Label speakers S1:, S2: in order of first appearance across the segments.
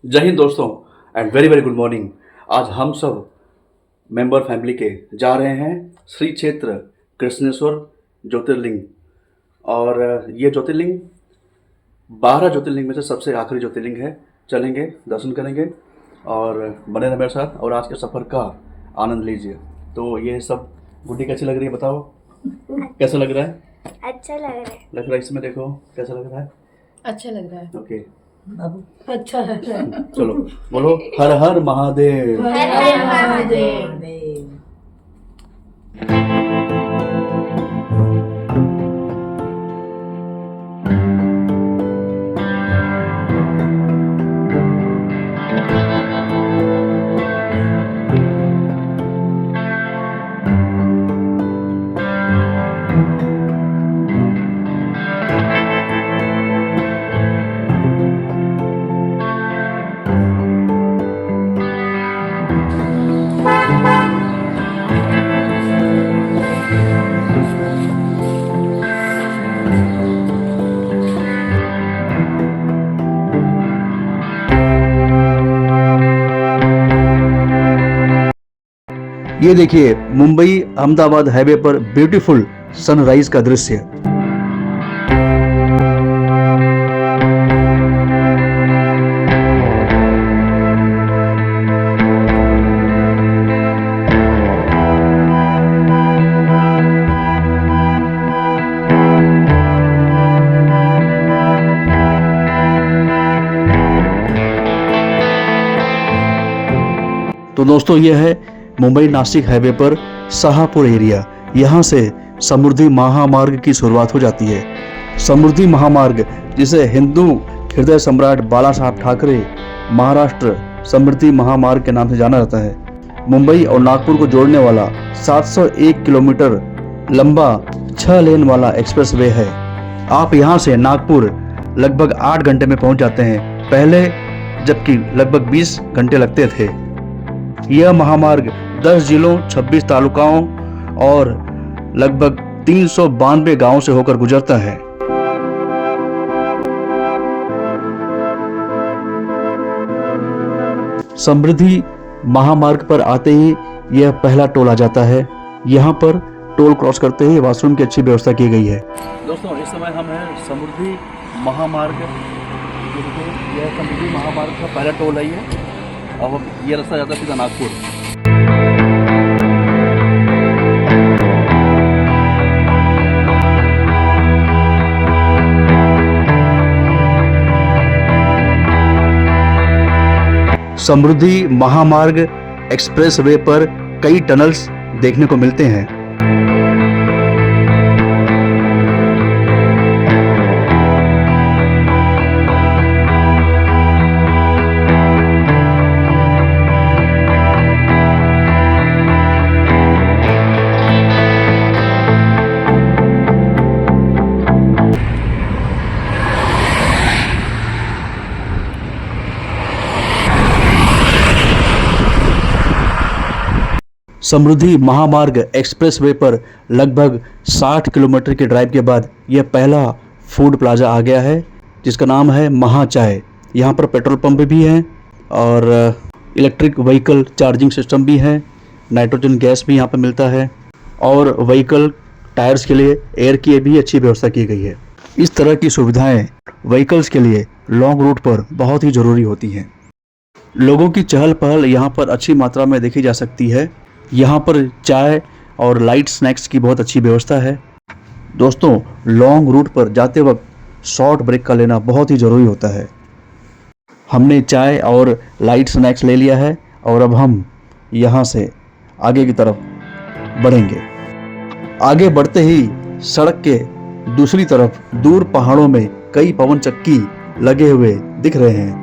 S1: जय हिंद दोस्तों and very very good morning. आज हम सब मेंबर फैमिली के जा रहे हैं श्री क्षेत्र कृष्णेश्वर ज्योतिर्लिंग। और ये ज्योतिर्लिंग 12 ज्योतिर्लिंग में से सबसे आखिरी ज्योतिर्लिंग है। चलेंगे, दर्शन करेंगे और बने रहे मेरे साथ और आज के सफ़र का आनंद लीजिए। तो ये सब गुड्डी कैसी लग रही है बताओ, कैसा लग रहा है?
S2: अच्छा लग रहा है।
S1: लग रहा है, इसमें देखो कैसा लग रहा है।
S3: अच्छा लग रहा है
S1: ओके
S3: बाबू। अच्छा लग रहा है।
S1: चलो बोलो हर हर महादेव।
S3: हर हर महादेव।
S1: ये देखिए मुंबई अहमदाबाद हाईवे पर ब्यूटीफुल सनराइज का दृश्य। तो दोस्तों ये है मुंबई नासिक हाईवे पर शाहपुर एरिया। यहाँ से समृद्धि महामार्ग की शुरुआत हो जाती है। समृद्धि महामार्ग जिसे हिंदू हृदय सम्राट बाला साहब ठाकरे महाराष्ट्र समृद्धि महामार्ग के नाम से जाना जाता है। मुंबई और नागपुर को जोड़ने वाला 701 किलोमीटर लंबा 6 लेन वाला एक्सप्रेसवे है। आप यहाँ से नागपुर लगभग 8 घंटे में पहुँच जाते हैं, पहले जबकि लगभग 20 घंटे लगते थे। यह महामार्ग 10 जिलों 26 तालुकाओं और लगभग 392 गांवों से होकर गुजरता है। समृद्धि महामार्ग पर आते ही यह पहला टोल आ जाता है। यहाँ पर टोल क्रॉस करते ही वॉशरूम की अच्छी व्यवस्था की गई है। दोस्तों इस समय हम हैं समृद्धि महामार्ग। यह समृद्धि महामार्ग का पहला टोल है ये। अब ये रास्ता जाता है सीधा नागपुर। समृद्धि महामार्ग एक्सप्रेसवे पर कई टनल्स देखने को मिलते हैं। समृद्धि महामार्ग एक्सप्रेसवे पर लगभग 60 किलोमीटर के ड्राइव के बाद यह पहला फूड प्लाजा आ गया है जिसका नाम है महा चाय। यहाँ पर पेट्रोल पंप भी है और इलेक्ट्रिक व्हीकल चार्जिंग सिस्टम भी है। नाइट्रोजन गैस भी यहाँ पर मिलता है और व्हीकल टायर्स के लिए एयर की भी अच्छी व्यवस्था की गई है। इस तरह की सुविधाएं व्हीकल्स के लिए लॉन्ग रूट पर बहुत ही ज़रूरी होती हैं। लोगों की चहल पहल यहाँ पर अच्छी मात्रा में देखी जा सकती है। यहाँ पर चाय और लाइट स्नैक्स की बहुत अच्छी व्यवस्था है। दोस्तों लॉन्ग रूट पर जाते वक्त शॉर्ट ब्रेक का लेना बहुत ही ज़रूरी होता है। हमने चाय और लाइट स्नैक्स ले लिया है और अब हम यहाँ से आगे की तरफ बढ़ेंगे। आगे बढ़ते ही सड़क के दूसरी तरफ दूर पहाड़ों में कई पवन चक्की लगे हुए दिख रहे हैं।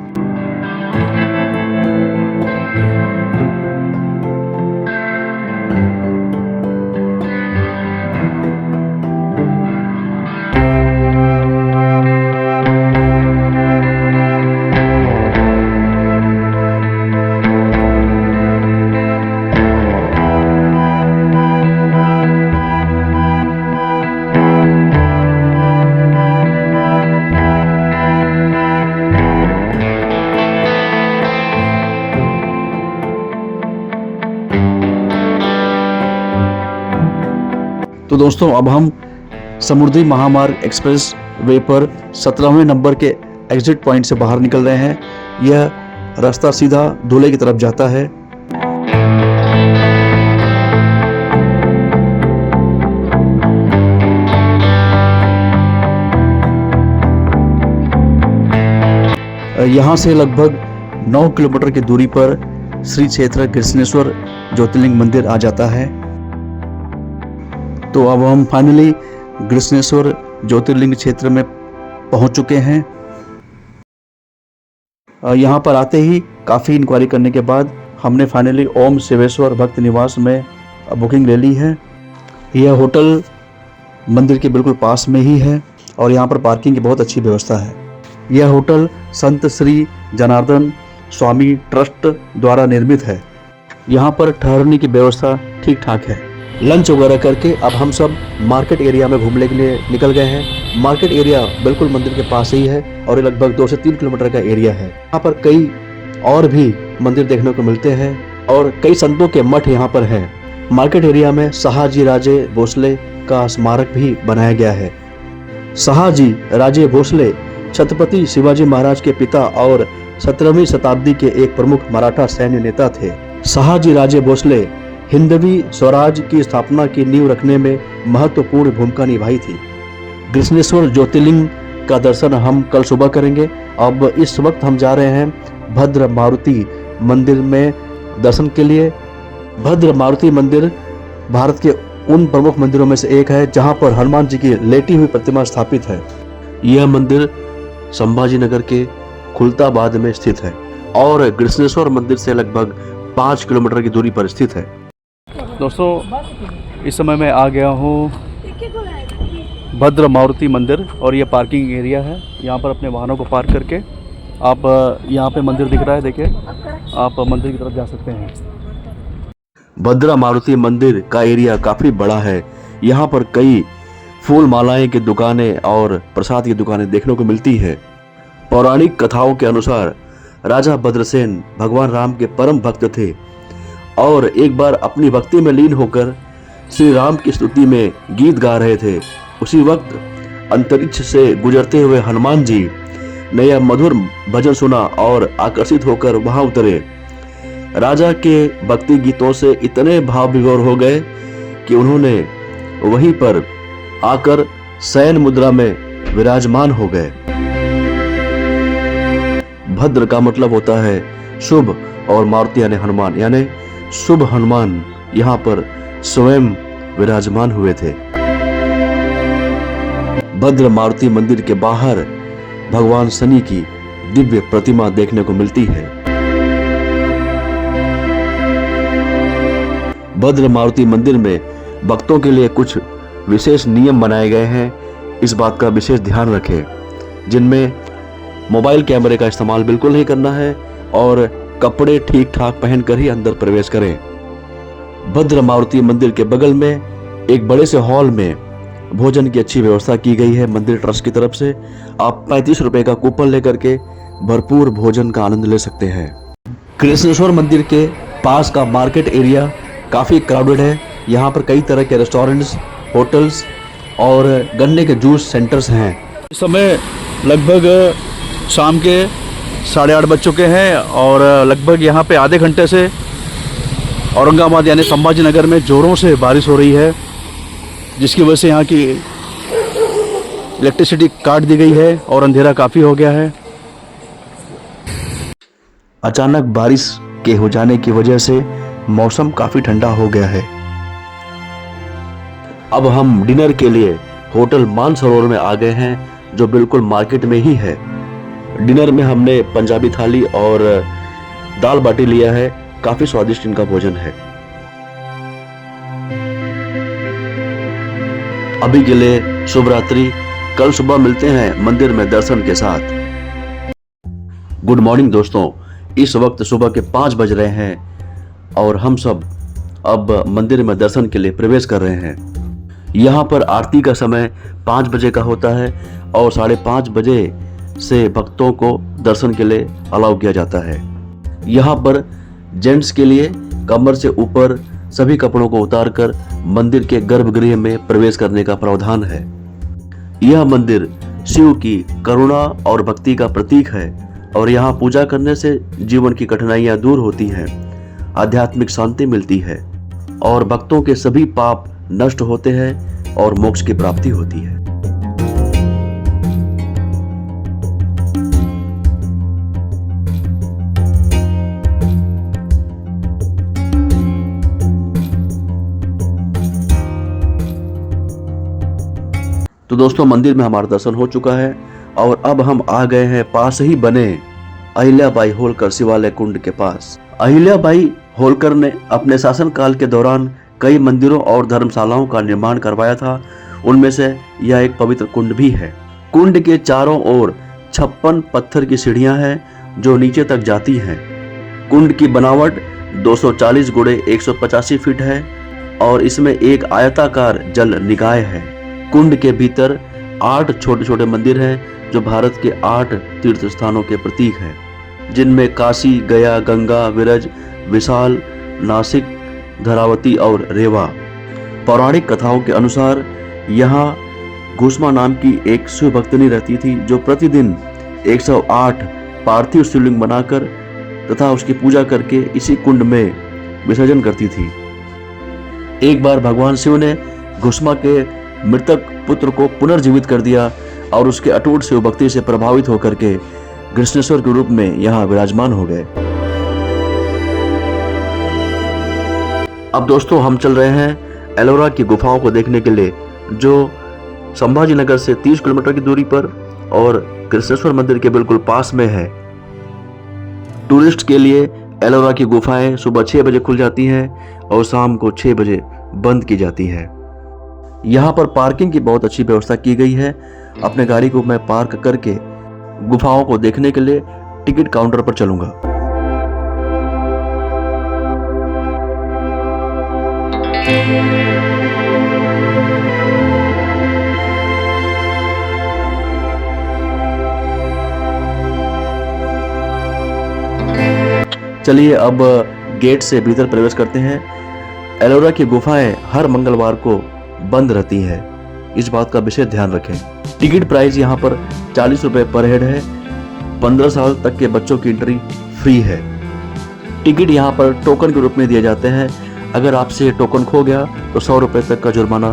S1: तो दोस्तों अब हम समुद्री महामार्ग एक्सप्रेस वे पर 17वें नंबर के एग्जिट पॉइंट से बाहर निकल रहे हैं। यह रास्ता सीधा धुले की तरफ जाता है। यहाँ से लगभग 9 किलोमीटर की दूरी पर श्री क्षेत्र कृष्णेश्वर ज्योतिर्लिंग मंदिर आ जाता है। तो अब हम फाइनली कृष्णेश्वर ज्योतिर्लिंग क्षेत्र में पहुंच चुके हैं। यहाँ पर आते ही काफ़ी इंक्वायरी करने के बाद हमने फाइनली ओम शिवेश्वर भक्त निवास में बुकिंग ले ली है। यह होटल मंदिर के बिल्कुल पास में ही है और यहाँ पर पार्किंग की बहुत अच्छी व्यवस्था है। यह होटल संत श्री जनार्दन स्वामी ट्रस्ट द्वारा निर्मित है। यहाँ पर ठहरने की व्यवस्था ठीक ठाक है। लंच वगैरह करके अब हम सब मार्केट एरिया में घूमने के लिए निकल गए हैं। मार्केट एरिया बिल्कुल मंदिर के पास ही है और ये लगभग 2 से 3 किलोमीटर का एरिया है। यहाँ पर कई और भी मंदिर देखने को मिलते हैं और कई संतों के मठ यहाँ पर हैं। मार्केट एरिया में शाहजी राजे भोसले का स्मारक भी बनाया गया है। शाहजी राजे भोसले छत्रपति शिवाजी महाराज के पिता और 17वीं शताब्दी के एक प्रमुख मराठा सैन्य नेता थे। शाहजी राजे भोसले हिंदवी स्वराज की स्थापना की नींव रखने में महत्वपूर्ण भूमिका निभाई थी। कृष्णेश्वर ज्योतिर्लिंग का दर्शन हम कल सुबह करेंगे। अब इस वक्त हम जा रहे हैं भद्र मारुति मंदिर में दर्शन के लिए। भद्र मारुति मंदिर भारत के उन प्रमुख मंदिरों में से एक है जहां पर हनुमान जी की लेटी हुई प्रतिमा स्थापित है। यह मंदिर संभाजी नगर के खुलताबाद में स्थित है और कृष्णेश्वर मंदिर से लगभग 5 किलोमीटर की दूरी पर स्थित है। दोस्तों इस समय मैं आ गया हूँ भद्र मारुति मंदिर और यह पार्किंग एरिया है। यहाँ पर अपने वाहनों को पार्क करके आप यहाँ पे मंदिर दिख रहा है, देखिए आप मंदिर की तरफ जा सकते हैं। भद्र मारुति मंदिर का एरिया काफ़ी बड़ा है। यहाँ पर कई फूल मालाएं की दुकानें और प्रसाद की दुकानें देखने को मिलती है। पौराणिक कथाओं के अनुसार राजा भद्रसेन भगवान राम के परम भक्त थे और एक बार अपनी भक्ति में लीन होकर श्री राम की स्तुति में गीत गा रहे थे। उसी वक्त अंतरिक्ष से गुजरते हुए हनुमान जी ने यह मधुर भजन सुना और आकर्षित होकर वहां उतरे। राजा के भक्ति गीतों से इतने भाव विभोर हो गए कि उन्होंने वहीं पर आकर शयन मुद्रा में विराजमान हो गए। भद्र का मतलब होता है शुभ और मारुति यानी हनुमान, यानी शुभ हनुमान यहाँ पर स्वयं विराजमान हुए थे। भद्र मारुति मंदिर के बाहर भगवान शनि की दिव्य प्रतिमा देखने को मिलती है। भद्र मारुति मंदिर में भक्तों के लिए कुछ विशेष नियम बनाए गए हैं। इस बात का विशेष ध्यान रखें, जिनमें मोबाइल कैमरे का इस्तेमाल बिल्कुल नहीं करना है और कपड़े ठीक ठाक पहनकर ही अंदर प्रवेश करें। भद्र मारुति मंदिर के बगल में एक बड़े से हॉल में भोजन की अच्छी व्यवस्था की गई है मंदिर ट्रस्ट की तरफ से। आप 35 रुपए का कूपन लेकर के भरपूर भोजन का आनंद ले सकते हैं। कृष्णेश्वर मंदिर के पास का मार्केट एरिया काफ़ी क्राउडेड है। यहाँ पर कई तरह के रेस्टोरेंट्स, होटल्स और गन्ने के जूस सेंटर्स हैं। इस समय लगभग शाम के 8:30 बज चुके हैं और लगभग यहाँ पे आधे घंटे से औरंगाबाद यानी संभाजी नगर में ज़ोरों से बारिश हो रही है, जिसकी वजह से यहाँ की इलेक्ट्रिसिटी काट दी गई है और अंधेरा काफ़ी हो गया है। अचानक बारिश के हो जाने की वजह से मौसम काफ़ी ठंडा हो गया है। अब हम डिनर के लिए होटल मानसरोवर में आ गए हैं, जो बिल्कुल मार्केट में ही है। डिनर में हमने पंजाबी थाली और दाल बाटी लिया है। काफी स्वादिष्ट इनका भोजन है। अभी के लिए शुभ रात्रि। कल सुबह मिलते हैं मंदिर में दर्शन के साथ। गुड मॉर्निंग दोस्तों, इस वक्त सुबह के 5 बज रहे हैं और हम सब अब मंदिर में दर्शन के लिए प्रवेश कर रहे हैं। यहाँ पर आरती का समय 5 बजे का होता है और 5:30 बजे से भक्तों को दर्शन के लिए अलाउ किया जाता है। यहाँ पर जेंट्स के लिए कमर से ऊपर सभी कपड़ों को उतारकर मंदिर के गर्भगृह में प्रवेश करने का प्रावधान है। यह मंदिर शिव की करुणा और भक्ति का प्रतीक है और यहाँ पूजा करने से जीवन की कठिनाइयां दूर होती हैं, आध्यात्मिक शांति मिलती है और भक्तों के सभी पाप नष्ट होते हैं और मोक्ष की प्राप्ति होती है। तो दोस्तों, मंदिर में हमारा दर्शन हो चुका है और अब हम आ गए हैं पास ही बने अहिल्याबाई होलकर शिवालय कुंड के पास। अहिल्याबाई होलकर ने अपने शासनकाल के दौरान कई मंदिरों और धर्मशालाओं का निर्माण करवाया था। उनमें से यह एक पवित्र कुंड भी है। कुंड के चारों ओर 56 पत्थर की सीढ़ियां हैं जो नीचे तक जाती हैं। कुंड की बनावट 240 गुणे 185 फीट है और इसमें एक आयताकार जल निकाय है। कुंड के भीतर 8 छोटे छोटे मंदिर हैं जो भारत के 8 तीर्थ स्थानों के प्रतीक हैं, जिनमें काशी, गया, गंगा, विरज, विशाल, नासिक, धरावती और रेवा। पौराणिक कथाओं के अनुसार यहाँ घुष्मा नाम की एक शिव भक्तनी रहती थी जो प्रतिदिन 108 पार्थिव शिवलिंग बनाकर तथा उसकी पूजा करके इसी कुंड में विसर्जन करती थी। एक बार भगवान शिव ने घुष्मा के मृतक पुत्र को पुनर्जीवित कर दिया और उसके अटूट शिव भक्ति से प्रभावित होकर के कृष्णेश्वर के रूप में यहाँ विराजमान हो गए। अब दोस्तों, हम चल रहे हैं एलोरा की गुफाओं को देखने के लिए, जो संभाजी नगर से 30 किलोमीटर की दूरी पर और कृष्णेश्वर मंदिर के बिल्कुल पास में है। टूरिस्ट के लिए एलोरा की गुफाएं सुबह 6 बजे खुल जाती हैं और शाम को 6 बजे बंद की जाती है। यहाँ पर पार्किंग की बहुत अच्छी व्यवस्था की गई है। अपने गाड़ी को मैं पार्क करके गुफाओं को देखने के लिए टिकट काउंटर पर चलूंगा। चलिए अब गेट से भीतर प्रवेश करते हैं। एलोरा की गुफाएं हर मंगलवार को बंद रहती है, इस बात का विशेष ध्यान रखें। टिकट प्राइस यहाँ पर 40 रुपए पर हेड है। 15 साल तक के बच्चों की एंट्री फ्री है। टिकट यहाँ पर टोकन के रूप में दिए जाते हैं। अगर आपसे टोकन खो गया तो 100 रुपए तक का जुर्माना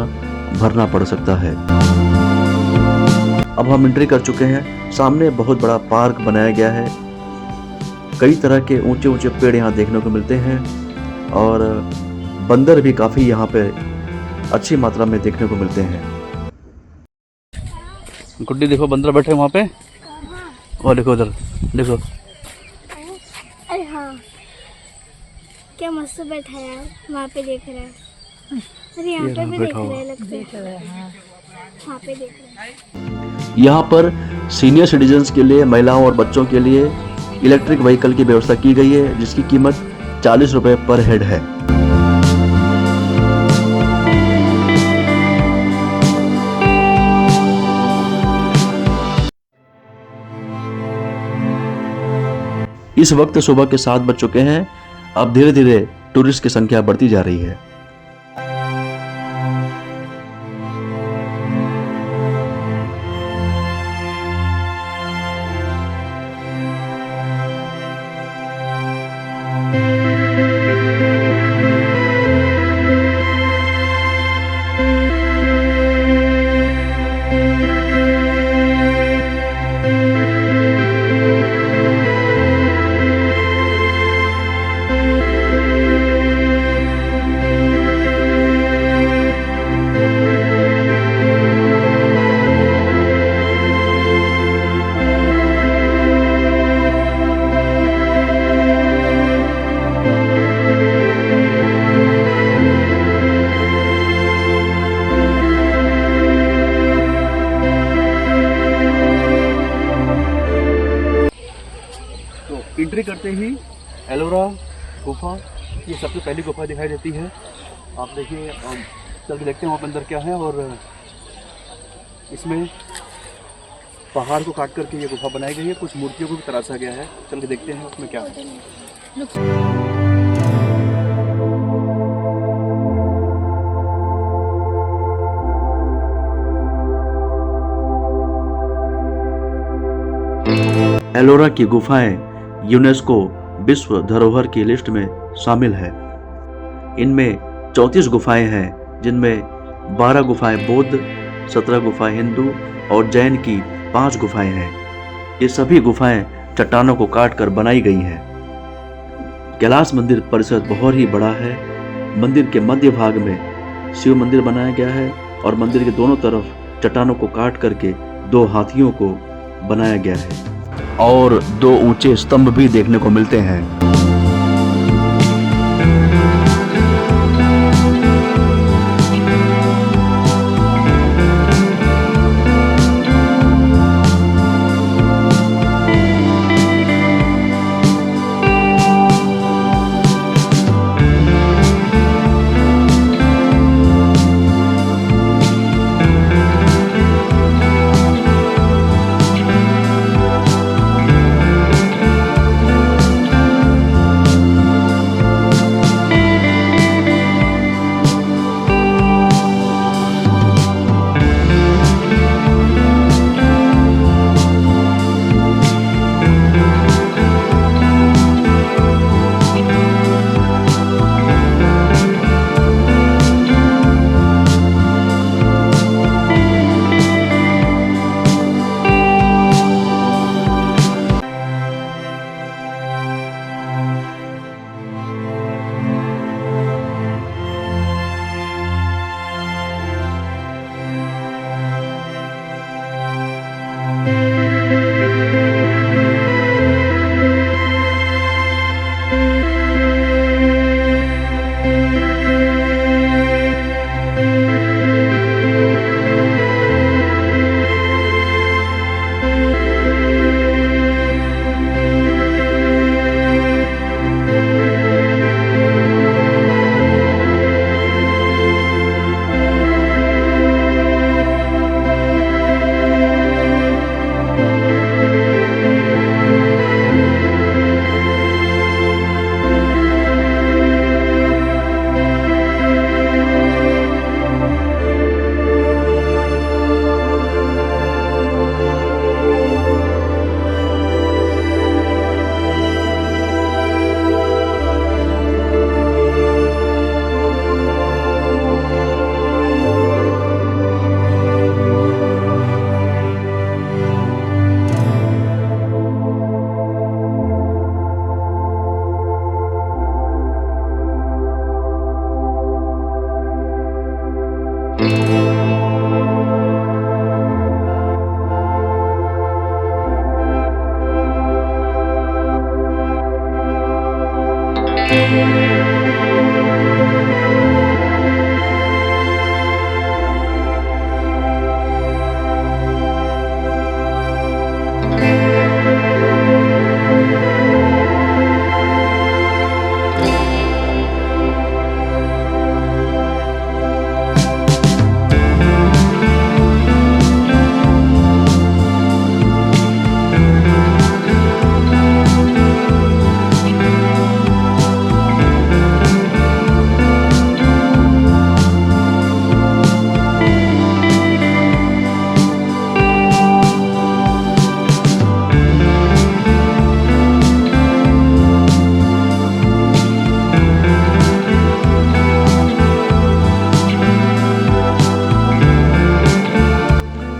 S1: भरना पड़ सकता है। अब हम एंट्री कर चुके हैं। सामने बहुत बड़ा पार्क बनाया गया है। कई तरह के ऊंचे ऊंचे पेड़ यहाँ देखने को मिलते हैं और बंदर भी काफी यहाँ पे अच्छी मात्रा में देखने को मिलते हैं। गुड्डी देखो, बंदर बैठे वहाँ पे। और देखो उधर, देखो।
S2: अरे हाँ, क्या मस्त बैठा है यार, वहाँ पे देख रहा है। अरे यहाँ पे भी देख रहा है, लगता है वहाँ पे देख रहा है।
S1: यहाँ पर सीनियर सिटीजन्स के लिए, महिलाओं और बच्चों के लिए इलेक्ट्रिक व्हीकल की व्यवस्था की गई है, जिसकी कीमत 40 रुपए पर हेड है। इस वक्त सुबह के 7 बज चुके हैं। अब धीरे धीरे टूरिस्ट की संख्या बढ़ती जा रही है। एंट्री करते ही एलोरा गुफा ये सबसे पहली गुफा दिखाई देती है। आप देखिए, चल के देखते हैं वहाँ अंदर क्या है। और इसमें पहाड़ को काट करके ये गुफा बनाई गई है। कुछ मूर्तियों को भी तराशा गया है। चल के देखते हैं उसमें क्या है। एलोरा की गुफाएं यूनेस्को विश्व धरोहर की लिस्ट में शामिल है। इनमें 34 गुफाएं हैं, जिनमें 12 गुफाएं बौद्ध, 17 गुफाएं हिंदू और जैन की 5 गुफाएं हैं। ये सभी गुफाएं चट्टानों को काट कर बनाई गई हैं। कैलाश मंदिर परिसर बहुत ही बड़ा है। मंदिर के मध्य भाग में शिव मंदिर बनाया गया है और मंदिर के दोनों तरफ चट्टानों को काट करके 2 हाथियों को बनाया गया है और 2 ऊंचे स्तंभ भी देखने को मिलते हैं।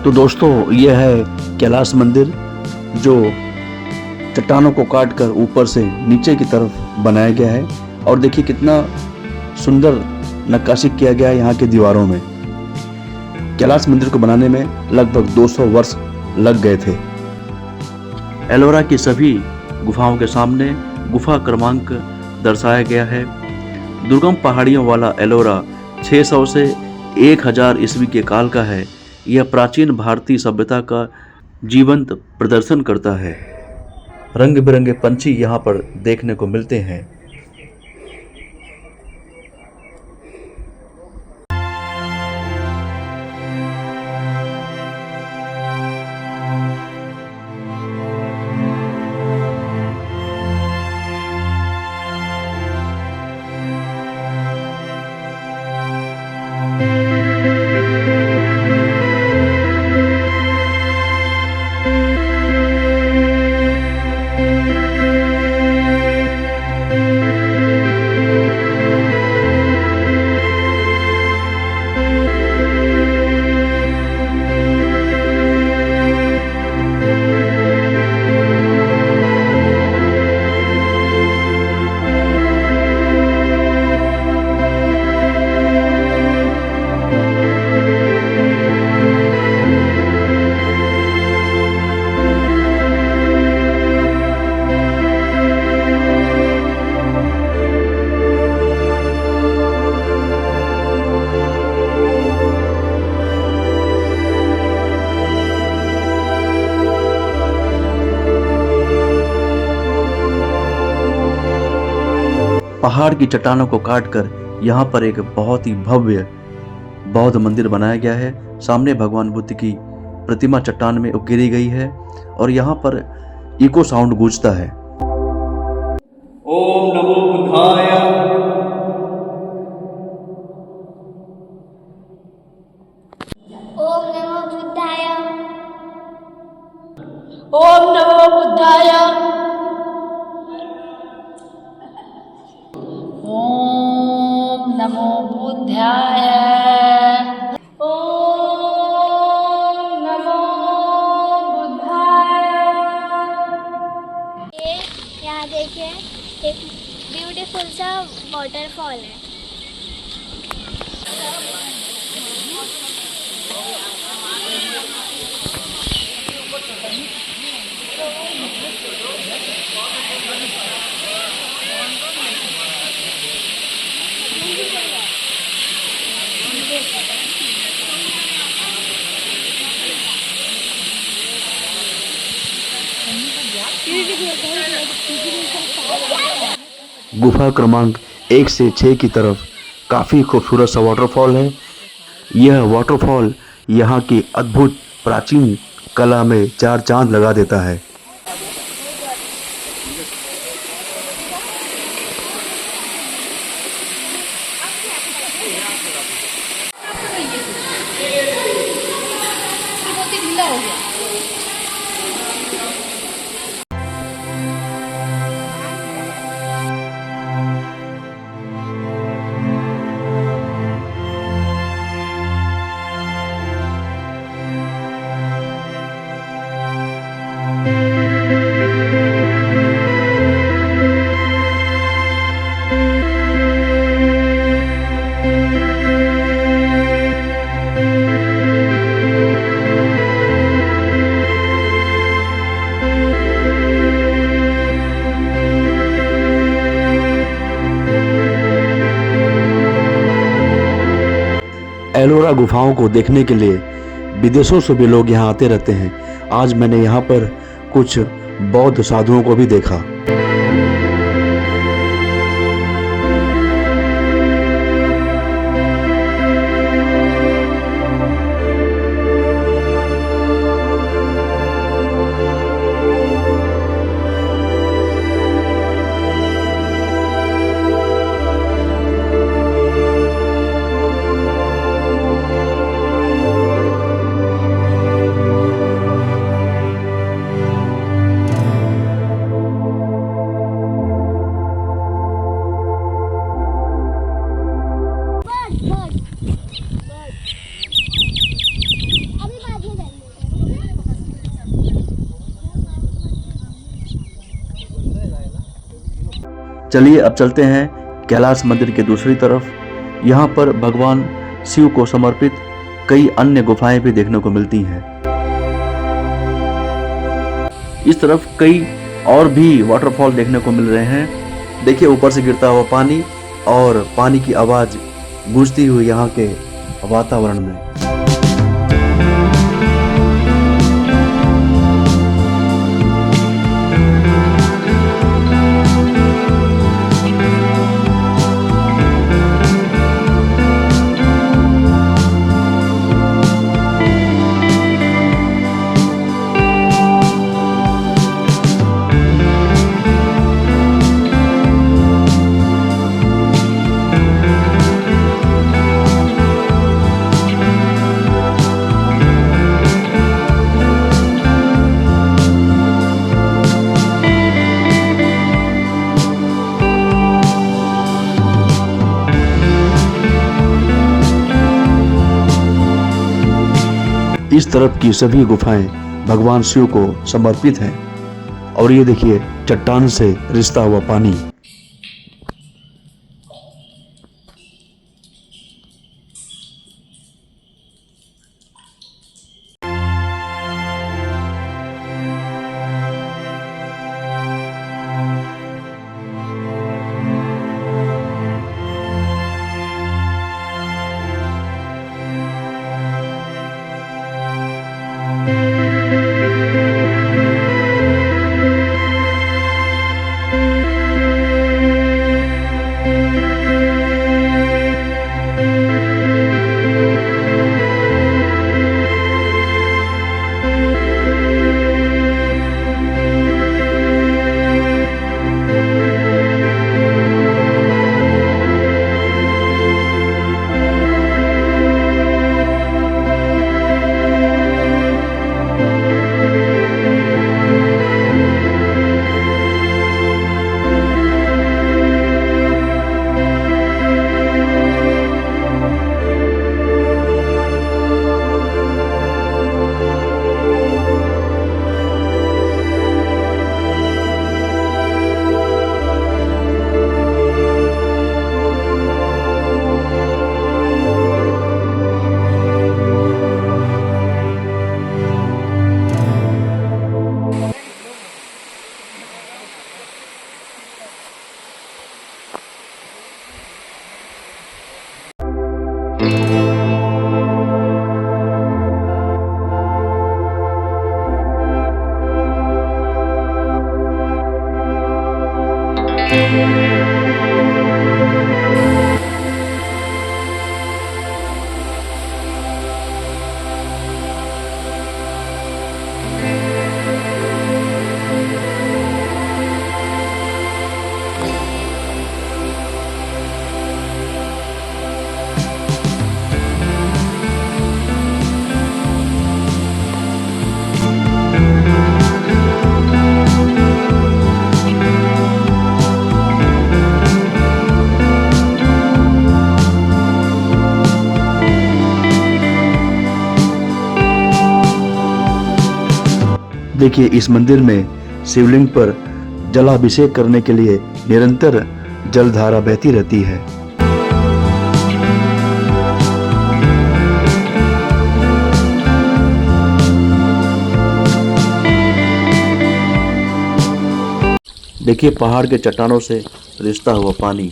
S1: तो दोस्तों, यह है कैलाश मंदिर, जो चट्टानों को काट कर ऊपर से नीचे की तरफ बनाया गया है। और देखिए कितना सुंदर नक्काशी किया गया है यहाँ की दीवारों में। कैलाश मंदिर को बनाने में लगभग 200 वर्ष लग गए थे। एलोरा की सभी गुफाओं के सामने गुफा क्रमांक दर्शाया गया है। दुर्गम पहाड़ियों वाला एलोरा 600 से 1000 ईस्वी के काल का है। यह प्राचीन भारतीय सभ्यता का जीवंत प्रदर्शन करता है। रंग बिरंगे पंछी यहाँ पर देखने को मिलते हैं। पहाड़ की चट्टानों को काटकर यहाँ पर एक बहुत ही भव्य बौद्ध मंदिर बनाया गया है। सामने भगवान बुद्ध की प्रतिमा चट्टान में उकेरी गई है और यहाँ पर इको साउंड गूंजता है।
S4: ओम नमो बुद्धाय।
S2: ओम नमो बुद्धाय।
S3: ओम नमो बुद्धाय। ओम नमो बुद्धाय। ओम नमो बुद्धाय।
S2: ये यहाँ देखिए एक ब्यूटीफुल सा वाटरफॉल है।
S1: गुफा क्रमांक 1 से 6 की तरफ काफ़ी खूबसूरत सा वाटरफॉल है। यह वाटरफॉल यहाँ की अद्भुत प्राचीन कला में चार चांद लगा देता है। एलोरा गुफाओं को देखने के लिए विदेशों से भी लोग यहाँ आते रहते हैं। आज मैंने यहाँ पर कुछ बौद्ध साधुओं को भी देखा। चलिए अब चलते हैं कैलाश मंदिर के दूसरी तरफ। यहाँ पर भगवान शिव को समर्पित कई अन्य गुफाएं भी देखने को मिलती हैं। इस तरफ कई और भी वाटरफॉल देखने को मिल रहे हैं। देखिए ऊपर से गिरता हुआ पानी और पानी की आवाज गूंजती हुई यहाँ के वातावरण में। इस तरफ की सभी गुफाएं भगवान शिव को समर्पित हैं और ये देखिए चट्टान से रिसता हुआ पानी। देखिए, इस मंदिर में शिवलिंग पर जलाभिषेक करने के लिए निरंतर जलधारा बहती रहती है। देखिए, पहाड़ के चट्टानों से रिसता हुआ पानी।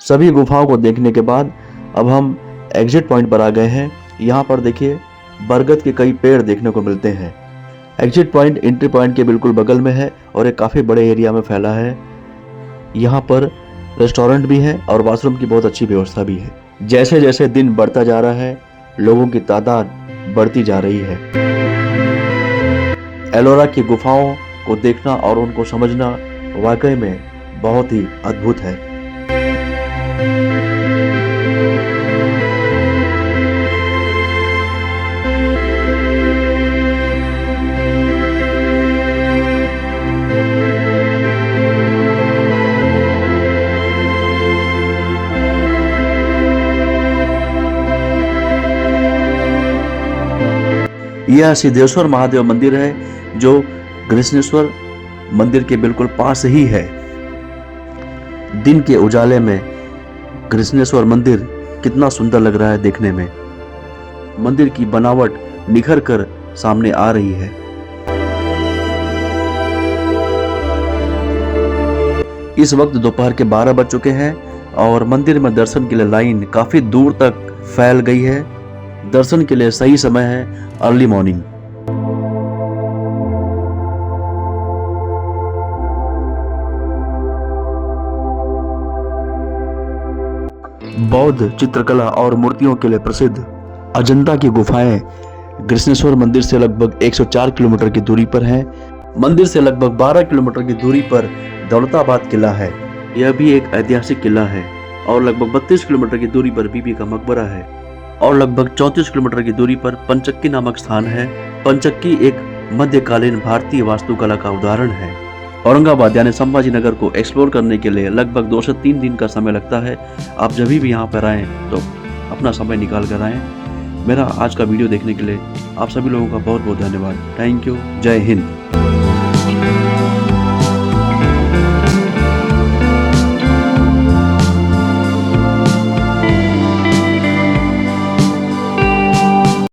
S1: सभी गुफाओं को देखने के बाद अब हम एग्जिट पॉइंट पर आ गए हैं। यहाँ पर देखिए, बरगद के कई पेड़ देखने को मिलते हैं। एग्जिट पॉइंट एंट्री पॉइंट के बिल्कुल बगल में है और एक काफ़ी बड़े एरिया में फैला है। यहाँ पर रेस्टोरेंट भी है और वॉशरूम की बहुत अच्छी व्यवस्था भी है। जैसे जैसे दिन बढ़ता जा रहा है, लोगों की तादाद बढ़ती जा रही है। एलोरा की गुफाओं को देखना और उनको समझना वाकई में बहुत ही अद्भुत है। यह सिद्धेश्वर महादेव मंदिर है जो गृष्णेश्वर मंदिर के बिल्कुल पास ही है। दिन के उजाले में गृष्णेश्वर मंदिर कितना सुंदर लग रहा है देखने में। मंदिर की बनावट निखर कर सामने आ रही है। इस वक्त दोपहर के 12 बज चुके हैं और मंदिर में दर्शन के लिए लाइन काफी दूर तक फैल गई है। दर्शन के लिए सही समय है अर्ली मॉर्निंग। बौद्ध चित्रकला और मूर्तियों के लिए प्रसिद्ध अजंता की गुफाएं गृष्णेश्वर मंदिर से लगभग 104 किलोमीटर की दूरी पर हैं। मंदिर से लगभग 12 किलोमीटर की दूरी पर दौलताबाद किला है। यह भी एक ऐतिहासिक किला है और लगभग 32 किलोमीटर की दूरी पर बीबी का मकबरा है और लगभग 34 किलोमीटर की दूरी पर पंचक्की नामक स्थान है। पंचक्की एक मध्यकालीन भारतीय वास्तुकला का उदाहरण है। औरंगाबाद यानी संभाजी नगर को एक्सप्लोर करने के लिए लगभग 2 से 3 दिन का समय लगता है। आप जब भी यहाँ पर आएँ तो अपना समय निकाल कर आएँ। मेरा आज का वीडियो देखने के लिए आप सभी लोगों का बहुत बहुत धन्यवाद। Thank you. जय हिंद।